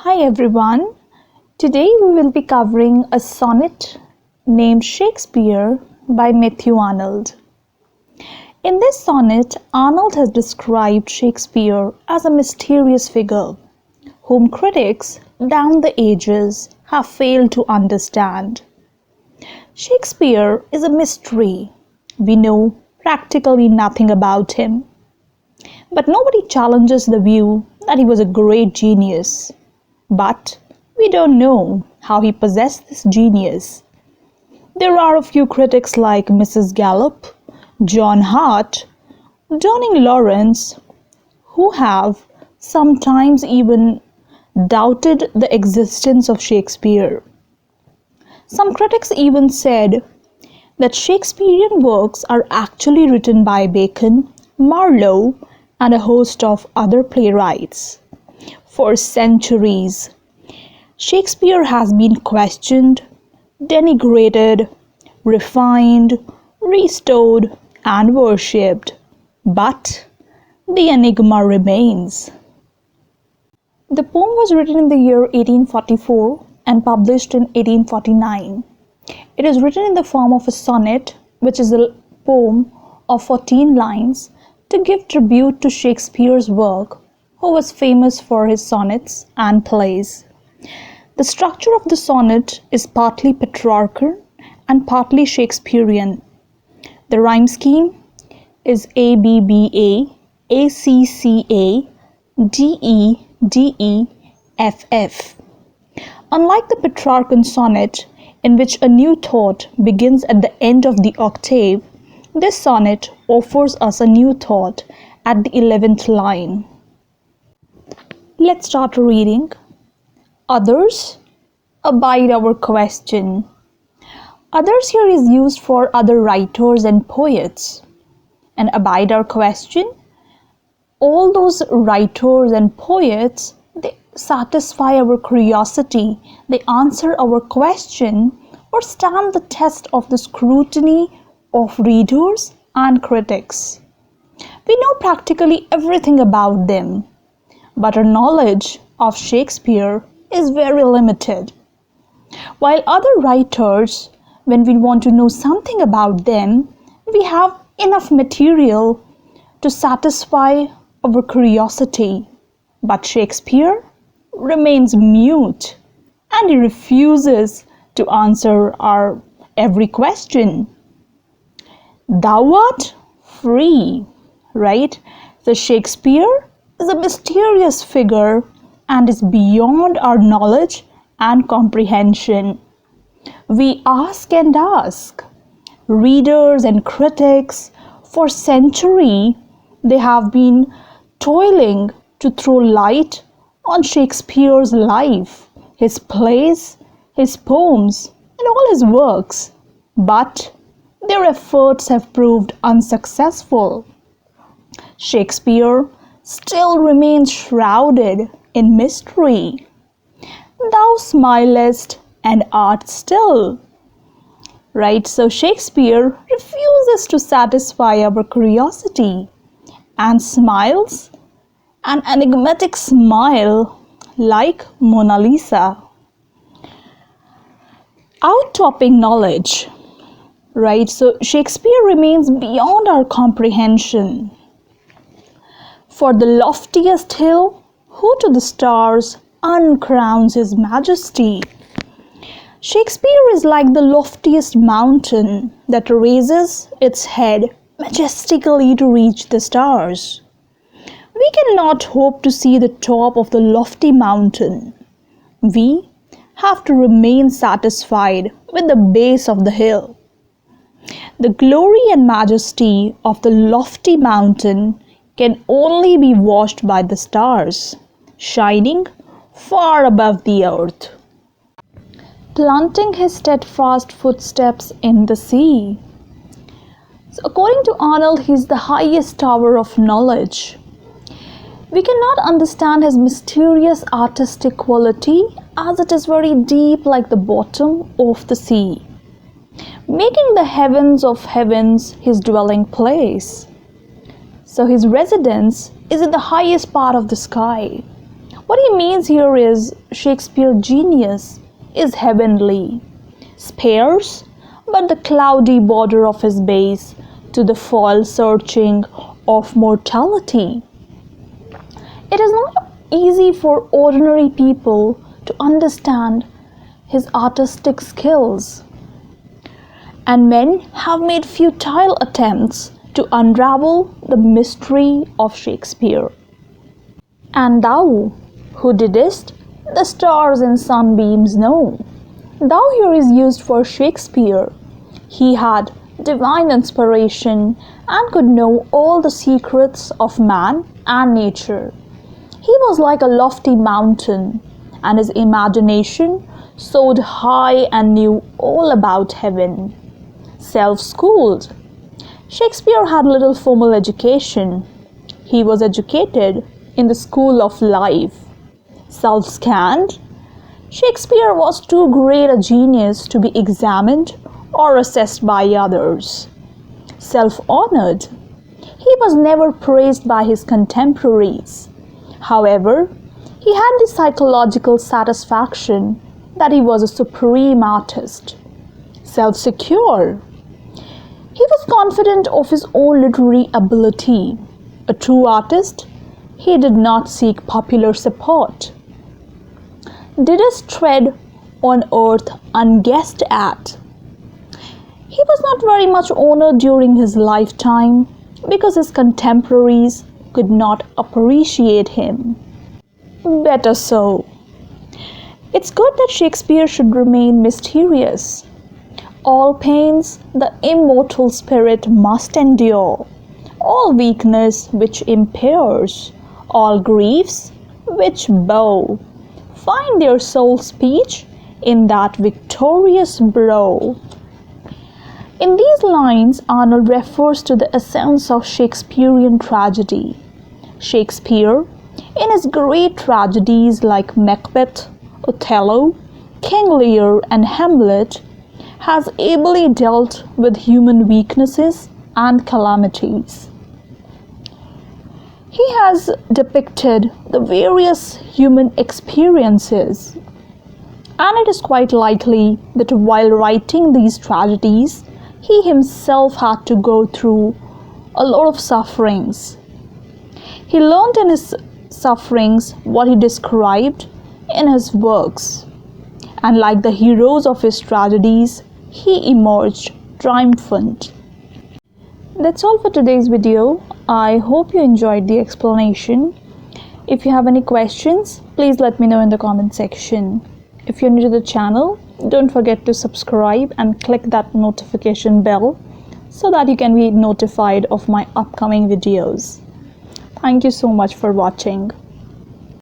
Hi everyone. Today we will be covering a sonnet named Shakespeare by Matthew Arnold. In this sonnet, Arnold has described Shakespeare as a mysterious figure whom critics down the ages have failed to understand. Shakespeare is a mystery. We know practically nothing about him. But nobody challenges the view that he was a great genius. But we don't know how he possessed this genius. There are a few critics like Mrs. Gallup, John Hart, Donning Lawrence, who have sometimes even doubted the existence of Shakespeare. Some critics even said that Shakespearean works are actually written by Bacon, Marlowe, and a host of other playwrights. For centuries, Shakespeare has been questioned, denigrated, refined, restored, and worshipped. But the enigma remains. The poem was written in the year 1844 and published in 1849. It is written in the form of a sonnet, which is a poem of 14 lines to give tribute to Shakespeare's work, who was famous for his sonnets and plays. The structure of the sonnet is partly Petrarchan and partly Shakespearean. The rhyme scheme is ABBA, ACCA, DE, DE, FF. Unlike the Petrarchan sonnet, in which a new thought begins at the end of the octave, this sonnet offers us a new thought at the 11th line. Let's start reading. Others, abide our question. Others here is used for other writers and poets. And abide our question, all those writers and poets, they satisfy our curiosity, they answer our question or stand the test of the scrutiny of readers and critics. We know practically everything about them, but our knowledge of Shakespeare is very limited. While other writers, when we want to know something about them, we have enough material to satisfy our curiosity. But Shakespeare remains mute and he refuses to answer our every question. Thou art free, right? So Shakespeare is a mysterious figure and is beyond our knowledge and comprehension. We ask and ask. Readers and critics, for centuries, they have been toiling to throw light on Shakespeare's life, his plays, his poems, and all his works. But their efforts have proved unsuccessful. Shakespeare still remains shrouded in mystery. Thou smilest and art still. Right, so Shakespeare refuses to satisfy our curiosity and smiles an enigmatic smile like Mona Lisa. Outtopping knowledge. Right, so Shakespeare remains beyond our comprehension. For the loftiest hill, who to the stars uncrowns his majesty. Shakespeare is like the loftiest mountain that raises its head majestically to reach the stars. We cannot hope to see the top of the lofty mountain. We have to remain satisfied with the base of the hill. The glory and majesty of the lofty mountain can only be watched by the stars, shining far above the earth. Planting his steadfast footsteps in the sea. So according to Arnold, he is the highest tower of knowledge. We cannot understand his mysterious artistic quality as it is very deep like the bottom of the sea, making the heavens of heavens his dwelling place. So his residence is in the highest part of the sky, What he means here is Shakespeare's genius is heavenly, sparse but the cloudy border of his base to the foul searching of mortality. It is not easy for ordinary people to understand his artistic skills, and men have made futile attempts to unravel the mystery of Shakespeare. And thou, who didst the stars and sunbeams know, thou here is used for Shakespeare. He had divine inspiration and could know all the secrets of man and nature. He was like a lofty mountain, and his imagination soared high and knew all about heaven. Self-schooled, Shakespeare had little formal education. He was educated in the school of life. Self-scanned, Shakespeare was too great a genius to be examined or assessed by others. Self-honored, he was never praised by his contemporaries. However, he had the psychological satisfaction that he was a supreme artist. Self-secure, he was confident of his own literary ability. A true artist, he did not seek popular support. Didst tread on earth unguessed at. He was not very much honored during his lifetime because his contemporaries could not appreciate him. Better so. It's good that Shakespeare should remain mysterious. All pains the immortal spirit must endure, all weakness which impairs, all griefs which bow, find their sole speech in that victorious brow. In these lines, Arnold refers to the essence of Shakespearean tragedy. Shakespeare, in his great tragedies like Macbeth, Othello, King Lear, and Hamlet, has ably dealt with human weaknesses and calamities. He has depicted the various human experiences, and it is quite likely that while writing these tragedies, he himself had to go through a lot of sufferings. He learned in his sufferings what he described in his works, and like the heroes of his tragedies, he emerged triumphant. That's all for today's video. I hope you enjoyed the explanation. If you have any questions, please let me know in the comment section. If you're new to the channel, don't forget to subscribe and click that notification bell so that you can be notified of my upcoming videos. Thank you so much for watching.